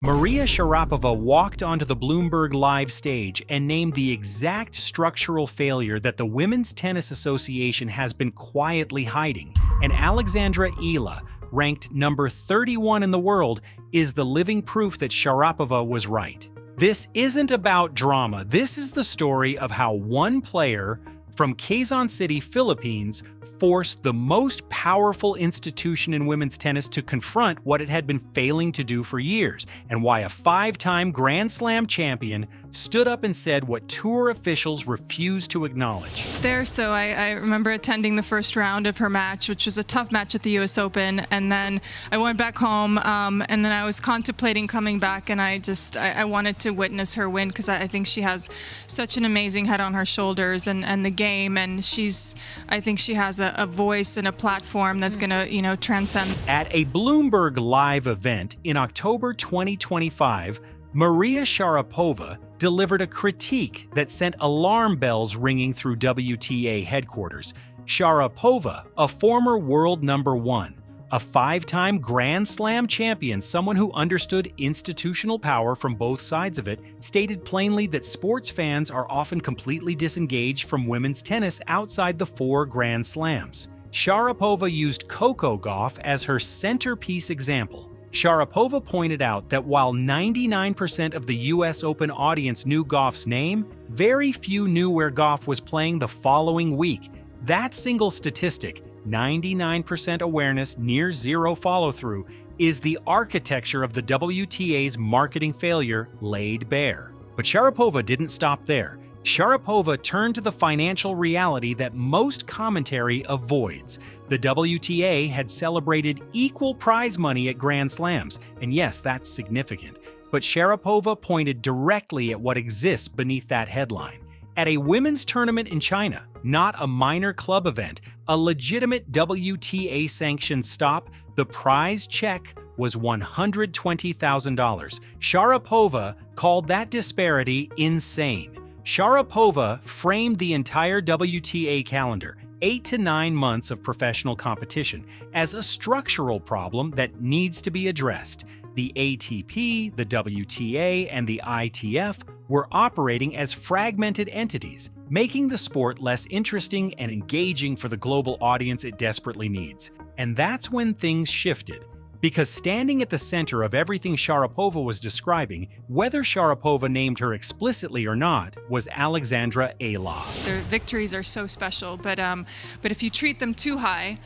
Maria Sharapova walked onto the Bloomberg Live stage and named the exact structural failure that the Women's Tennis Association has been quietly hiding. And Alexandra Eala, ranked number 31 in the world, is the living proof that Sharapova was right. This isn't about drama. This is the story of how one player from Quezon City, Philippines, forced the most powerful institution in women's tennis to confront what it had been failing to do for years, and why a five-time Grand Slam champion stood up and said what tour officials refused to acknowledge. I remember attending the first round of her match, which was a tough match at the US Open, and then I went back home, and then I was contemplating coming back, and I wanted to witness her win, because I think she has such an amazing head on her shoulders, and the game, and I think she has a voice and a platform that's going to, transcend. At a Bloomberg Live event in October 2025, Maria Sharapova delivered a critique that sent alarm bells ringing through WTA headquarters. Sharapova, a former world number one, a five-time Grand Slam champion, someone who understood institutional power from both sides of it, stated plainly that sports fans are often completely disengaged from women's tennis outside the four Grand Slams. Sharapova used Coco Gauff as her centerpiece example. Sharapova pointed out that while 99% of the US Open audience knew Gauff's name, very few knew where Gauff was playing the following week. That single statistic, 99% awareness, near zero follow-through, is the architecture of the WTA's marketing failure laid bare. But Sharapova didn't stop there. Sharapova turned to the financial reality that most commentary avoids. The WTA had celebrated equal prize money at Grand Slams, and yes, that's significant. But Sharapova pointed directly at what exists beneath that headline. At a women's tournament in China, not a minor club event, a legitimate WTA-sanctioned stop, the prize check was $120,000. Sharapova called that disparity insane. Sharapova framed the entire WTA calendar, 8 to 9 months of professional competition, as a structural problem that needs to be addressed. The ATP, the WTA, and the ITF were operating as fragmented entities, making the sport less interesting and engaging for the global audience it desperately needs. And that's when things shifted. Because standing at the center of everything Sharapova was describing, whether Sharapova named her explicitly or not, was Alexandra Eala. Their victories are so special, but if you treat them too high,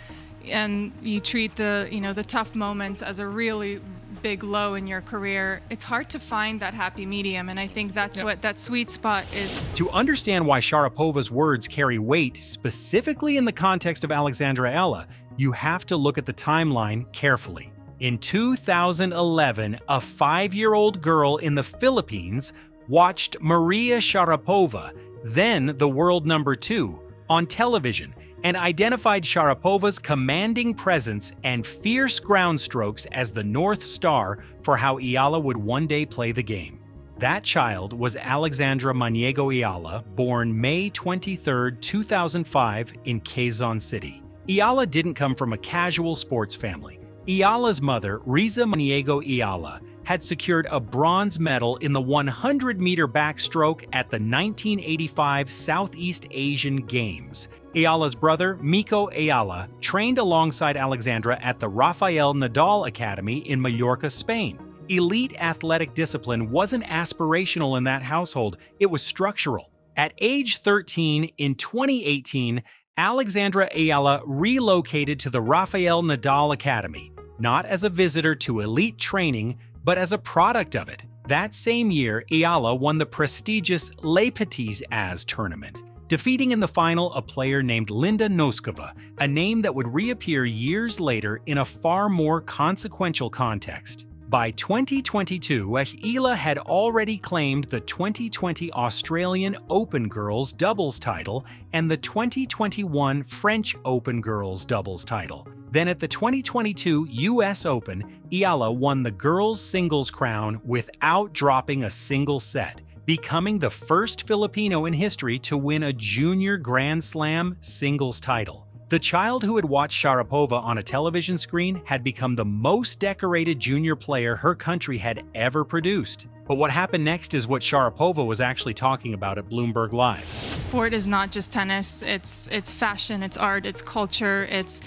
and you treat the tough moments as a really big low in your career, it's hard to find that happy medium, and I think that's what that sweet spot is. To understand why Sharapova's words carry weight, specifically in the context of Alexandra Eala, you have to look at the timeline carefully. In 2011, a 5-year-old girl in the Philippines watched Maria Sharapova, then the world number 2, on television, and identified Sharapova's commanding presence and fierce ground strokes as the North Star for how Eala would one day play the game. That child was Alexandra Maniego Eala, born May 23, 2005 in Quezon City. Eala didn't come from a casual sports family. Eala's mother, Riza Maniego Eala, had secured a bronze medal in the 100-meter backstroke at the 1985 Southeast Asian Games. Eala's brother, Miko Eala, trained alongside Alexandra at the Rafael Nadal Academy in Mallorca, Spain. Elite athletic discipline wasn't aspirational in that household, it was structural. At age 13 in 2018, Alexandra Eala relocated to the Rafael Nadal Academy, not as a visitor to elite training, but as a product of it. That same year, Eala won the prestigious Les Petits As tournament, defeating in the final a player named Linda Noskova, a name that would reappear years later in a far more consequential context. By 2022, Eala had already claimed the 2020 Australian Open Girls Doubles title and the 2021 French Open Girls Doubles title. Then at the 2022 US Open, Eala won the girls' singles crown without dropping a single set, becoming the first Filipino in history to win a junior Grand Slam singles title. The child who had watched Sharapova on a television screen had become the most decorated junior player her country had ever produced. But what happened next is what Sharapova was actually talking about at Bloomberg Live. Sport is not just tennis. It's fashion, it's art, it's culture, it's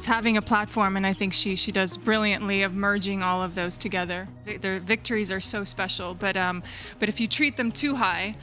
having a platform, and I think she does brilliantly of merging all of those together. Their victories are so special, but if you treat them too high,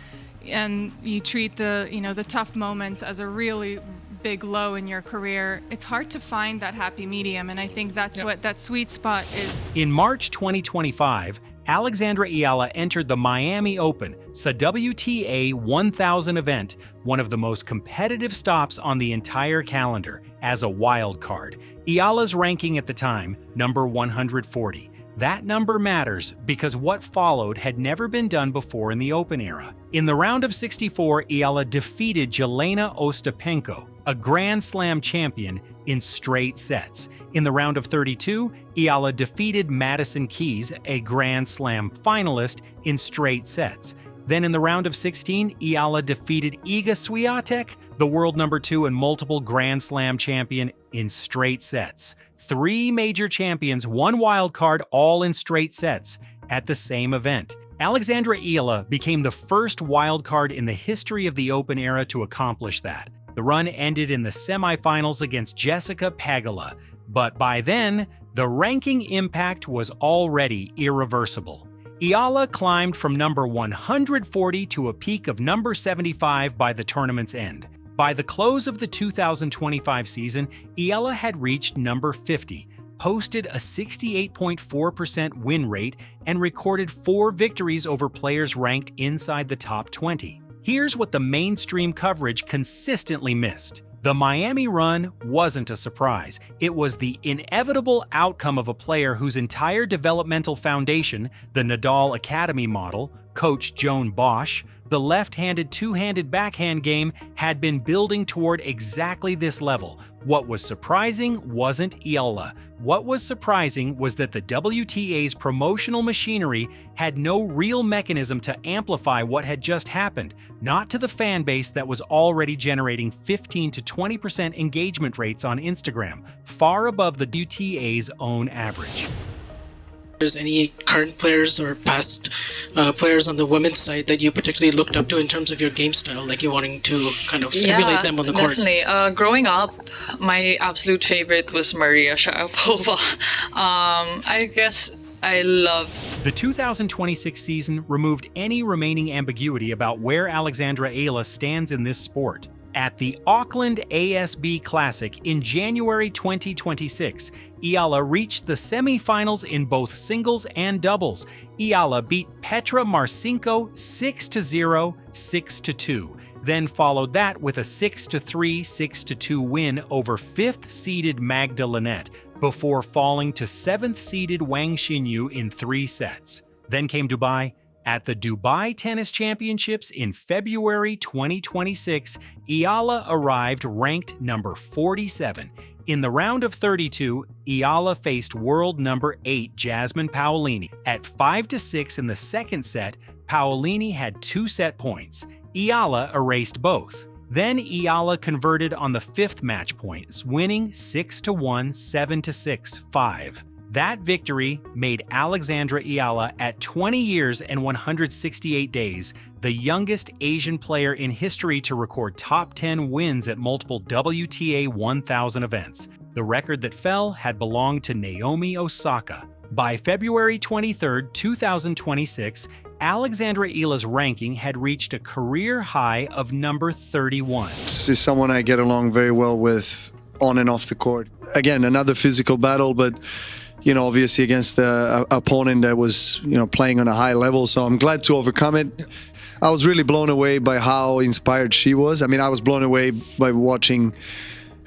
and you treat the tough moments as a really big low in your career, it's hard to find that happy medium, and I think that's what that sweet spot is. In March 2025, Alexandra Eala entered the Miami Open, a WTA 1000 event, one of the most competitive stops on the entire calendar, as a wild card. Eala's ranking at the time, number 140. That number matters because what followed had never been done before in the Open era. In the round of 64, Eala defeated Jelena Ostapenko, a Grand Slam champion, in straight sets. In the round of 32, Eala defeated Madison Keys, a Grand Slam finalist, in straight sets. Then in the round of 16, Eala defeated Iga Swiatek, the world number 2 and multiple Grand Slam champion, in straight sets. 3 major champions, 1 wild card, all in straight sets at the same event. Alexandra Eala became the first wild card in the history of the Open era to accomplish that. The run ended in the semifinals against Jessica Pegula, but by then, the ranking impact was already irreversible. Eala climbed from number 140 to a peak of number 75 by the tournament's end. By the close of the 2025 season, Eala had reached number 50, posted a 68.4% win rate, and recorded 4 victories over players ranked inside the top 20. Here's what the mainstream coverage consistently missed. The Miami run wasn't a surprise. It was the inevitable outcome of a player whose entire developmental foundation, the Nadal Academy model, coach Joan Bosch, the left-handed two-handed backhand game, had been building toward exactly this level. What was surprising wasn't Eala. What was surprising was that the WTA's promotional machinery had no real mechanism to amplify what had just happened, not to the fan base that was already generating 15 to 20% engagement rates on Instagram, far above the WTA's own average. There's any current players or past players on the women's side that you particularly looked up to in terms of your game style, like you wanting to kind of emulate them on the court? Definitely. Growing up, my absolute favorite was Maria Sharapova. I guess I loved. The 2026 season removed any remaining ambiguity about where Alexandra Eala stands in this sport. At the Auckland ASB Classic in January 2026, Eala reached the semifinals in both singles and doubles. Eala beat Petra Marcinko 6-0, 6-2, then followed that with a 6-3, 6-2 win over 5th-seeded Magda Linette, before falling to 7th-seeded Wang Xinyu in 3 sets. Then came Dubai. At the Dubai Tennis Championships in February 2026, Eala arrived ranked number 47. In the round of 32, Eala faced world number 8 Jasmine Paolini. At 5-6 in the second set, Paolini had 2 set points. Eala erased both. Then Eala converted on the 5th match point, winning 6-1, 7-6, 5. That victory made Alexandra Eala, at 20 years and 168 days, the youngest Asian player in history to record top 10 wins at multiple WTA 1000 events. The record that fell had belonged to Naomi Osaka. By February 23, 2026, Alexandra Eala's ranking had reached a career high of number 31. This is someone I get along very well with on and off the court. Again, another physical battle, but obviously against an opponent that was, playing on a high level. So I'm glad to overcome it. I was really blown away by how inspired she was. I mean, I was blown away by watching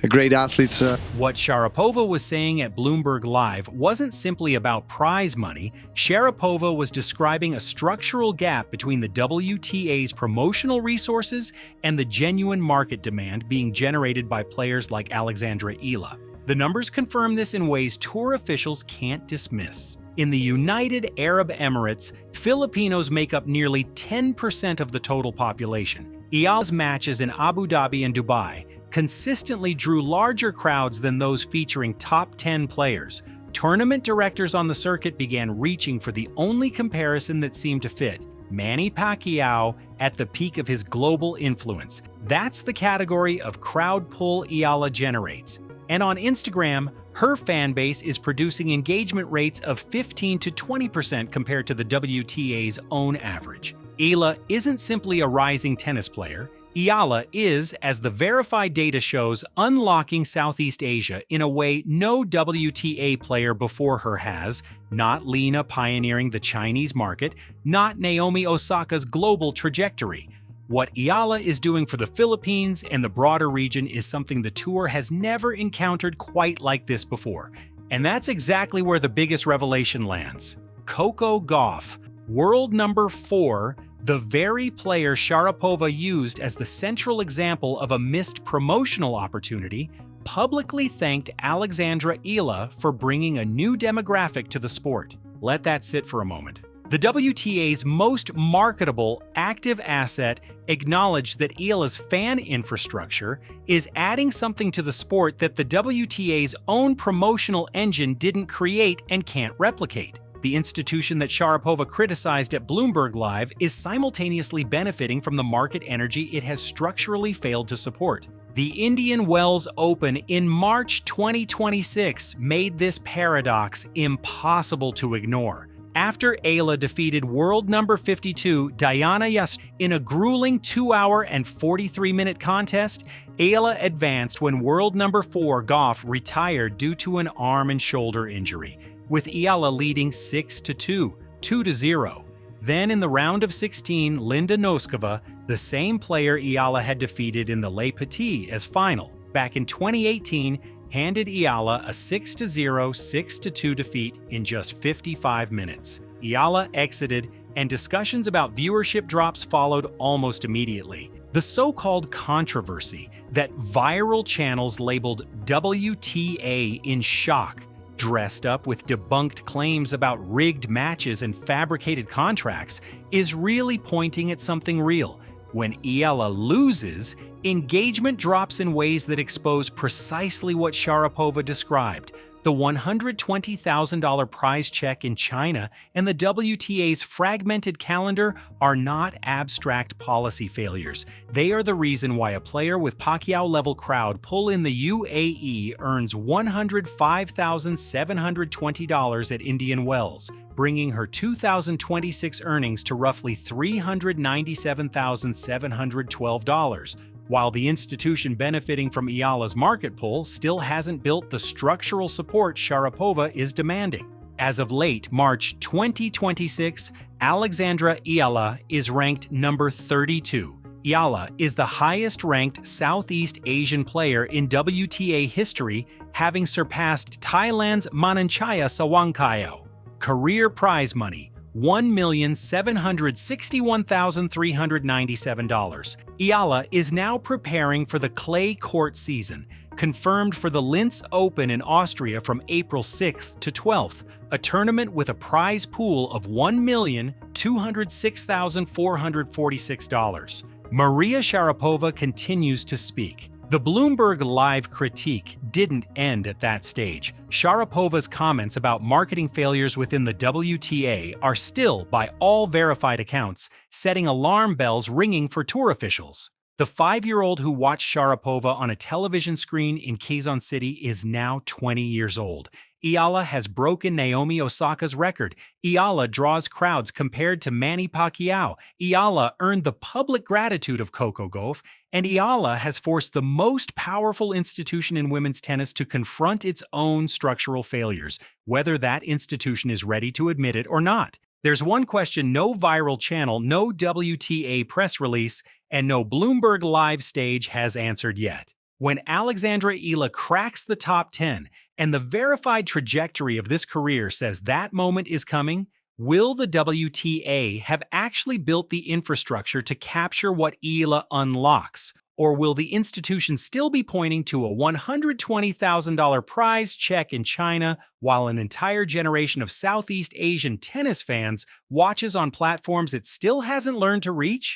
a great athlete. What Sharapova was saying at Bloomberg Live wasn't simply about prize money. Sharapova was describing a structural gap between the WTA's promotional resources and the genuine market demand being generated by players like Alexandra Eala. The numbers confirm this in ways tour officials can't dismiss. In the United Arab Emirates, Filipinos make up nearly 10% of the total population. Eala's matches in Abu Dhabi and Dubai consistently drew larger crowds than those featuring top 10 players. Tournament directors on the circuit began reaching for the only comparison that seemed to fit: Manny Pacquiao at the peak of his global influence. That's the category of crowd pull Eala generates. And on Instagram, her fan base is producing engagement rates of 15 to 20% compared to the WTA's own average. Eala isn't simply a rising tennis player. Eala is, as the verified data shows, unlocking Southeast Asia in a way no WTA player before her has, not Lena pioneering the Chinese market, not Naomi Osaka's global trajectory. What Eala is doing for the Philippines and the broader region is something the tour has never encountered quite like this before. And that's exactly where the biggest revelation lands. Coco Gauff, world number 4, the very player Sharapova used as the central example of a missed promotional opportunity, publicly thanked Alexandra Eala for bringing a new demographic to the sport. Let that sit for a moment. The WTA's most marketable, active asset acknowledged that Eala's fan infrastructure is adding something to the sport that the WTA's own promotional engine didn't create and can't replicate. The institution that Sharapova criticized at Bloomberg Live is simultaneously benefiting from the market energy it has structurally failed to support. The Indian Wells Open in March 2026 made this paradox impossible to ignore. After Eala defeated world number 52 Diana Yastremska in a grueling 2-hour and 43-minute contest, Eala advanced when world number 4 Gauff retired due to an arm and shoulder injury, with Eala leading 6-2, 2-0. Then in the round of 16, Linda Noskova, the same player Eala had defeated in the Les Petits as final back in 2018, handed Eala a 6-0, 6-2 defeat in just 55 minutes. Eala exited, and discussions about viewership drops followed almost immediately. The so-called controversy that viral channels labeled WTA in shock, dressed up with debunked claims about rigged matches and fabricated contracts, is really pointing at something real. When Eala loses, engagement drops in ways that expose precisely what Sharapova described. The $120,000 prize check in China and the WTA's fragmented calendar are not abstract policy failures. They are the reason why a player with Pacquiao-level crowd pull in the UAE earns $105,720 at Indian Wells, bringing her 2026 earnings to roughly $397,712. While the institution benefiting from Eala's market pull still hasn't built the structural support Sharapova is demanding. As of late March 2026, Alexandra Eala is ranked number 32. Eala is the highest-ranked Southeast Asian player in WTA history, having surpassed Thailand's Mananchaya Sawangkayo. Career prize money: $1,761,397. Eala is now preparing for the clay court season, confirmed for the Linz Open in Austria from April 6th to 12th, a tournament with a prize pool of $1,206,446. Maria Sharapova continues to speak. The Bloomberg Live critique didn't end at that stage. Sharapova's comments about marketing failures within the WTA are still, by all verified accounts, setting alarm bells ringing for tour officials. The 5-year-old who watched Sharapova on a television screen in Quezon City is now 20 years old. Eala has broken Naomi Osaka's record. Eala draws crowds compared to Manny Pacquiao. Eala earned the public gratitude of Coco Gauff, and Eala has forced the most powerful institution in women's tennis to confront its own structural failures, whether that institution is ready to admit it or not. There's one question no viral channel, no WTA press release, and no Bloomberg Live stage has answered yet. When Alexandra Eala cracks the top 10, and the verified trajectory of this career says that moment is coming, will the WTA have actually built the infrastructure to capture what Eala unlocks? Or will the institution still be pointing to a $120,000 prize check in China while an entire generation of Southeast Asian tennis fans watches on platforms it still hasn't learned to reach?